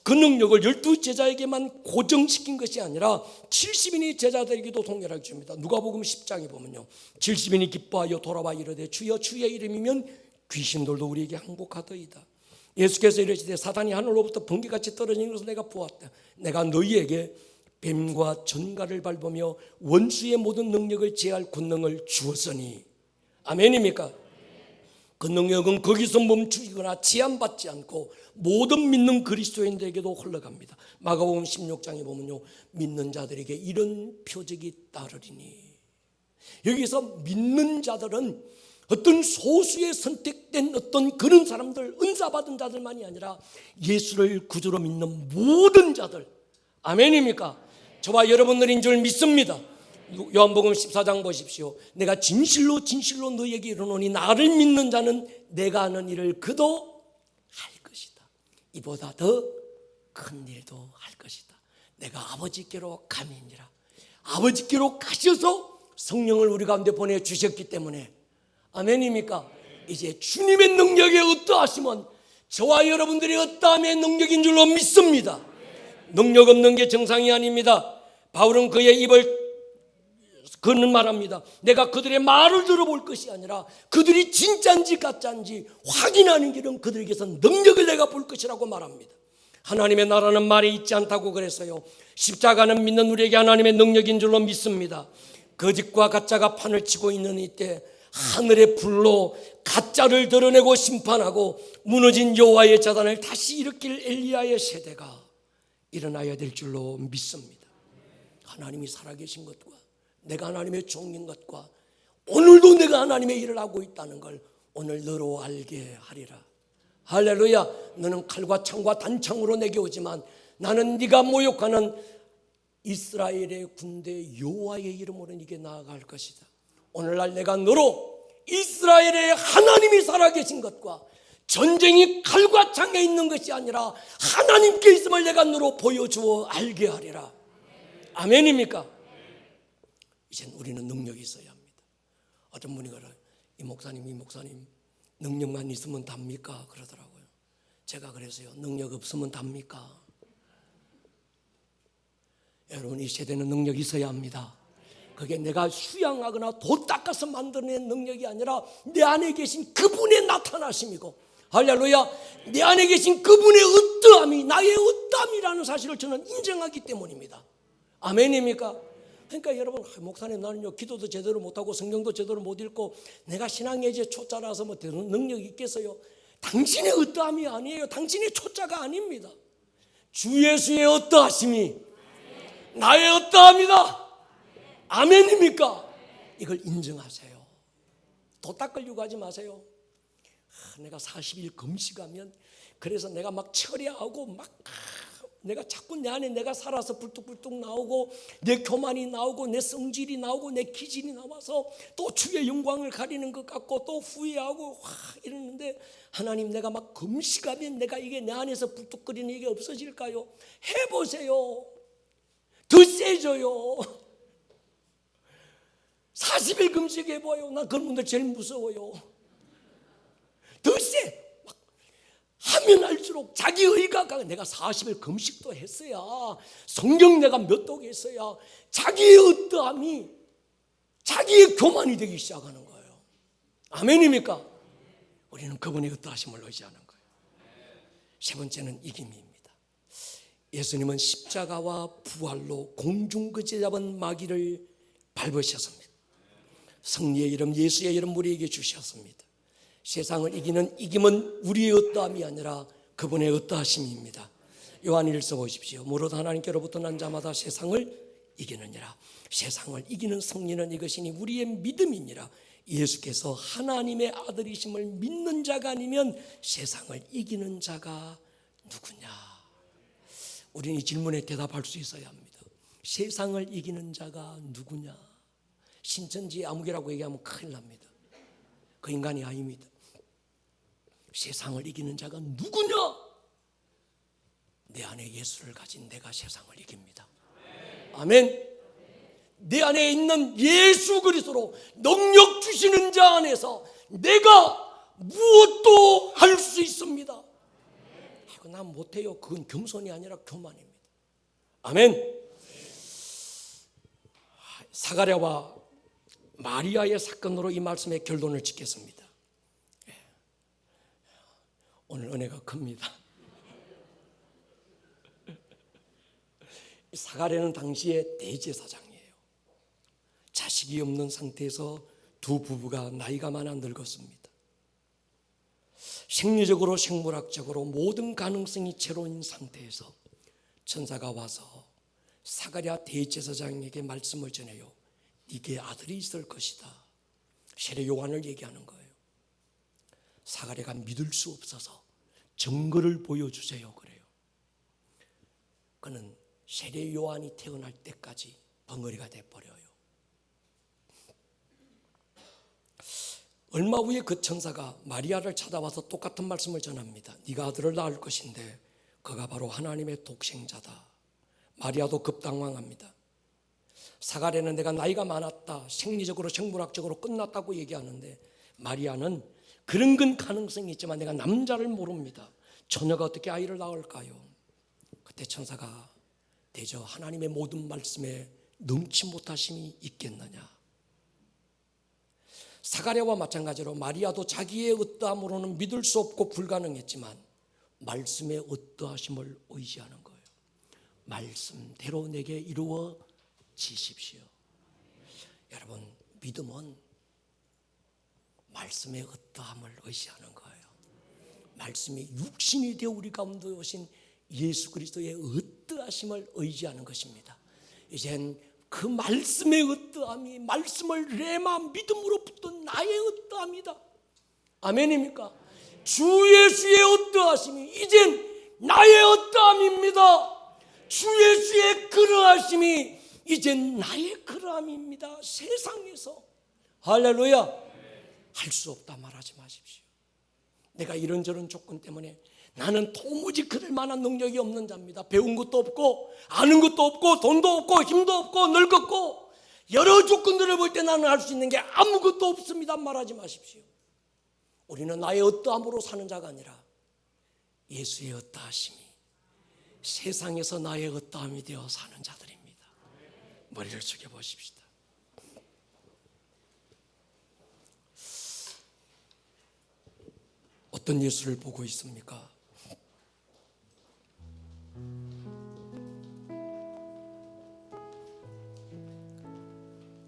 그 능력을 12제자에게만 고정시킨 것이 아니라 70인의 제자들에게도 동일하게 줍니다. 누가복음 10장에 보면요, 70인이 기뻐하여 돌아와 이르되 주여 주의 이름이면 귀신들도 우리에게 항복하더이다. 예수께서 이르시되 사단이 하늘로부터 번개같이 떨어지는 것을 내가 보았다. 내가 너희에게 뱀과 전갈을 밟으며 원수의 모든 능력을 제할 권능을 주었으니. 아멘입니까? 그 능력은 거기서 멈추거나 제한받지 않고 모든 믿는 그리스도인들에게도 흘러갑니다. 마가복음 16장에 보면요, 믿는 자들에게 이런 표적이 따르리니. 여기서 믿는 자들은 어떤 소수의 선택된 어떤 그런 사람들, 은사받은 자들만이 아니라 예수를 구주로 믿는 모든 자들. 아멘입니까? 저와 여러분들인 줄 믿습니다. 요한복음 14장 보십시오. 내가 진실로 진실로 너희에게 이르노니 나를 믿는 자는 내가 하는 일을 그도 할 것이다. 이보다 더 큰 일도 할 것이다. 내가 아버지께로 감이니라. 아버지께로 가셔서 성령을 우리 가운데 보내주셨기 때문에, 아멘입니까? 이제 주님의 능력에 어떠하시면 저와 여러분들의 어떠함의 능력인 줄로 믿습니다. 능력 없는 게 정상이 아닙니다. 바울은 그의 입을 그는 말합니다. 내가 그들의 말을 들어볼 것이 아니라 그들이 진짜인지 가짜인지 확인하는 길은 그들에게서 능력을 내가 볼 것이라고 말합니다. 하나님의 나라는 말이 있지 않다고 그랬어요. 십자가는 믿는 우리에게 하나님의 능력인 줄로 믿습니다. 거짓과 가짜가 판을 치고 있는 이때 하늘의 불로 가짜를 드러내고 심판하고 무너진 여호와의 자단을 다시 일으킬 엘리야의 세대가 일어나야 될 줄로 믿습니다. 하나님이 살아계신 것과 내가 하나님의 종인 것과 오늘도 내가 하나님의 일을 하고 있다는 걸 오늘 너로 알게 하리라. 할렐루야. 너는 칼과 창과 단창으로 내게 오지만 나는 네가 모욕하는 이스라엘의 군대 여호와의 이름으로 네게 나아갈 것이다. 오늘날 내가 너로 이스라엘의 하나님이 살아계신 것과 전쟁이 칼과 창에 있는 것이 아니라 하나님께 있음을 내가 너로 보여주어 알게 하리라. 아멘입니까? 이젠 우리는 능력이 있어야 합니다. 어떤 분이 그래요. 이 목사님 능력만 있으면 답니까? 그러더라고요. 제가 그래서요, 능력 없으면 답니까? 여러분, 이 세대는 능력이 있어야 합니다. 그게 내가 수양하거나 도 닦아서 만들어낸 능력이 아니라 내 안에 계신 그분의 나타나심이고, 할렐루야, 내 안에 계신 그분의 어떠함이 나의 어떠함이라는 사실을 저는 인정하기 때문입니다. 아멘입니까? 그러니까 여러분, 목사님 나는요 기도도 제대로 못하고 성경도 제대로 못 읽고 내가 신앙에 이제 초짜라서 뭐 능력이 있겠어요? 당신의 어떠함이 아니에요. 당신의 초짜가 아닙니다. 주 예수의 어떠하심이 나의 어떠함이다. 아멘입니까? 이걸 인정하세요. 도 닦으려고 하지 마세요. 내가 40일 금식하면 그래서 내가 막 철야하고 막 내가 자꾸 내 안에 내가 살아서 불뚝불뚝 나오고 내 교만이 나오고 내 성질이 나오고 내 기질이 나와서 또 주의 영광을 가리는 것 같고 또 후회하고 이러는데, 하나님, 내가 막 금식하면 내가 이게 내 안에서 불뚝거리는 이게 없어질까요? 해보세요. 더 세져요. 40일 금식해봐요. 난 그런 분들 제일 무서워요. 더 세. 막 하면 할수록 자기 의가가, 내가 40일 금식도 했어야, 성경 내가 몇 독 했어야 자기의 어떠함이 자기의 교만이 되기 시작하는 거예요. 아멘입니까? 우리는 그분의 어떠하심을 의지하는 거예요. 세 번째는 이김입니다. 예수님은 십자가와 부활로 공중거지 잡은 마귀를 밟으셨습니다. 승리의 이름, 예수의 이름 우리에게 주셨습니다. 세상을 이기는 이김은 우리의 어떠함이 아니라 그분의 어떠하심입니다. 요한일서 보십시오. 무릇 하나님께로부터 난 자마다 세상을 이기느니라. 세상을 이기는 승리는 이것이니 우리의 믿음이니라. 예수께서 하나님의 아들이심을 믿는 자가 아니면 세상을 이기는 자가 누구냐? 우리는 이 질문에 대답할 수 있어야 합니다. 세상을 이기는 자가 누구냐? 신천지 아무개라고 얘기하면 큰일 납니다. 그 인간이 아닙니다. 세상을 이기는 자가 누구냐? 내 안에 예수를 가진 내가 세상을 이깁니다. 아멘. 내 안에 있는 예수 그리스도로 능력 주시는 자 안에서 내가 무엇도 할 수 있습니다. 난 못해요. 그건 겸손이 아니라 교만입니다. 아멘. 사가랴와 마리아의 사건으로 이 말씀의 결론을 짓겠습니다. 오늘 은혜가 큽니다. 사가랴는 당시의 대제사장이에요. 자식이 없는 상태에서 두 부부가 나이가 많아 늙었습니다. 생리적으로 생물학적으로 모든 가능성이 제로인 상태에서 천사가 와서 사가랴 대제사장에게 말씀을 전해요. 네게 아들이 있을 것이다. 세례 요한을 얘기하는 거예요. 사가랴가 믿을 수 없어서 증거를 보여주세요 그래요. 그는 세례 요한이 태어날 때까지 벙어리가 돼버려요. 얼마 후에 그 천사가 마리아를 찾아와서 똑같은 말씀을 전합니다. 네가 아들을 낳을 것인데 그가 바로 하나님의 독생자다. 마리아도 급당황합니다. 사가랴는 내가 나이가 많았다, 생리적으로 생물학적으로 끝났다고 얘기하는데, 마리아는 그런 건 가능성이 있지만 내가 남자를 모릅니다. 처녀가 어떻게 아이를 낳을까요? 그때 천사가 대저 하나님의 모든 말씀에 능치 못하심이 있겠느냐. 사가랴와 마찬가지로 마리아도 자기의 어떠함으로는 믿을 수 없고 불가능했지만 말씀의 어떠하심을 의지하는 거예요. 말씀대로 내게 이루어지십시오. 여러분, 믿음은 말씀의 어떠함을 의지하는 거예요. 말씀이 육신이 되어 우리 가운데 오신 예수 그리스도의 어떠하심을 의지하는 것입니다. 이젠 그 말씀의 어떠함이 말씀을 레마 믿음으로 붙든 나의 어떠함이다. 아멘입니까? 주 예수의 어떠하심이 이젠 나의 어떠함입니다. 주 예수의 그러하심이 이젠 나의 그러함입니다. 세상에서 할렐루야. 할 수 없다 말하지 마십시오. 내가 이런저런 조건 때문에 나는 도무지 그럴 만한 능력이 없는 자입니다. 배운 것도 없고 아는 것도 없고 돈도 없고 힘도 없고 늙었고 여러 조건들을 볼 때 나는 할 수 있는 게 아무것도 없습니다 말하지 마십시오. 우리는 나의 어떠함으로 사는 자가 아니라 예수의 어떠하심이 세상에서 나의 어떠함이 되어 사는 자들입니다. 머리를 숙여 보십시다. 어떤 예수를 보고 있습니까?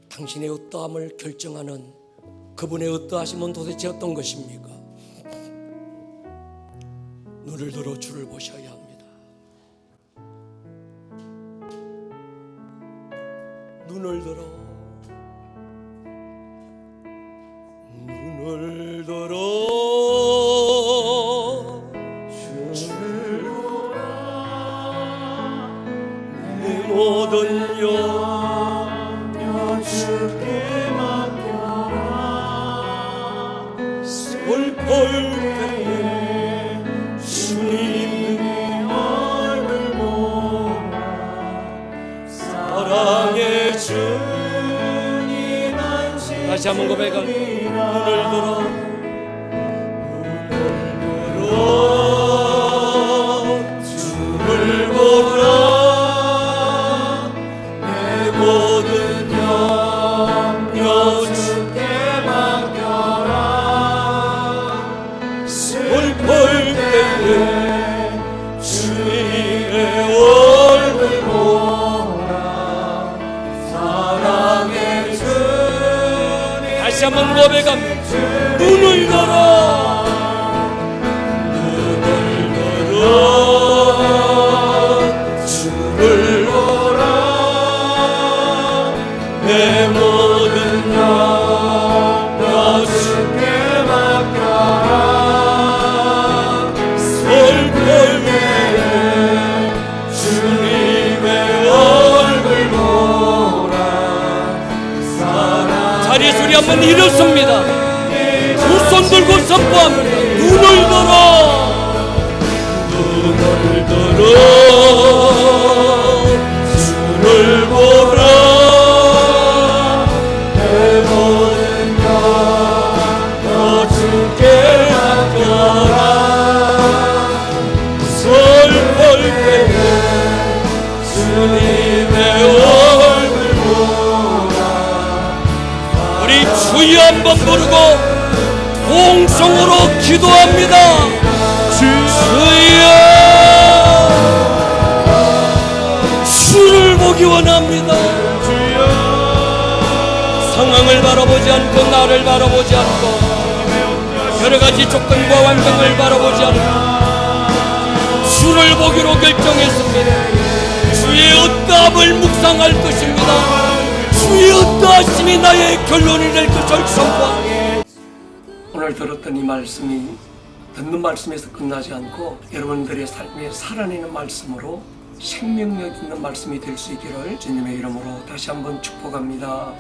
당신의 어떠함을 결정하는 그분의 어떠하심은 도대체 어떤 것입니까? 눈을 들어 주를 보셔야 합니다. 눈을 들어 주를 보라. 내 모든 염려 주께 맡겨라. 슬플 때에 주님의 얼굴 보라. 사랑의 주님 안심. 다시 한번 고백합니다. 눈을 들어 주를 보라. 내 모든 염려 주께 맡겨라. 슬플 때에 주님의 얼굴 보라. 사랑의 주님. 다시 한번 고백합니다. 눈을 들어 주를 보라. 내 모든 염려 주께 맡겨라. 슬플 때에 주님의 얼굴 보라. 자리 소리 한번 일었습니다. 두 손 들고 선포합니다. 눈을 들어 주를 보라. 내 모든 염려 주께 맡겨라. 슬플 때에 주님의 얼굴 보라. 우리 주여 한번 부르고 통성으로 기도합니다. 주여 주를 보기 원합니다. 상황을 바라보지 않고 나를 바라보지 않고 여러가지 조건과 환경을 바라보지 않고 주를 보기로 결정했습니다. 주의 어떠함을 묵상할 것입니다. 주의 어떠하심이 나의 결론이 될 것을 선포합니다. 오늘 들었던 이 말씀이 듣는 말씀에서 끝나지 않고 여러분들의 삶에 살아내는 말씀으로 생명력 있는 말씀이 될 수 있기를 주님의 이름으로 다시 한번 축복합니다.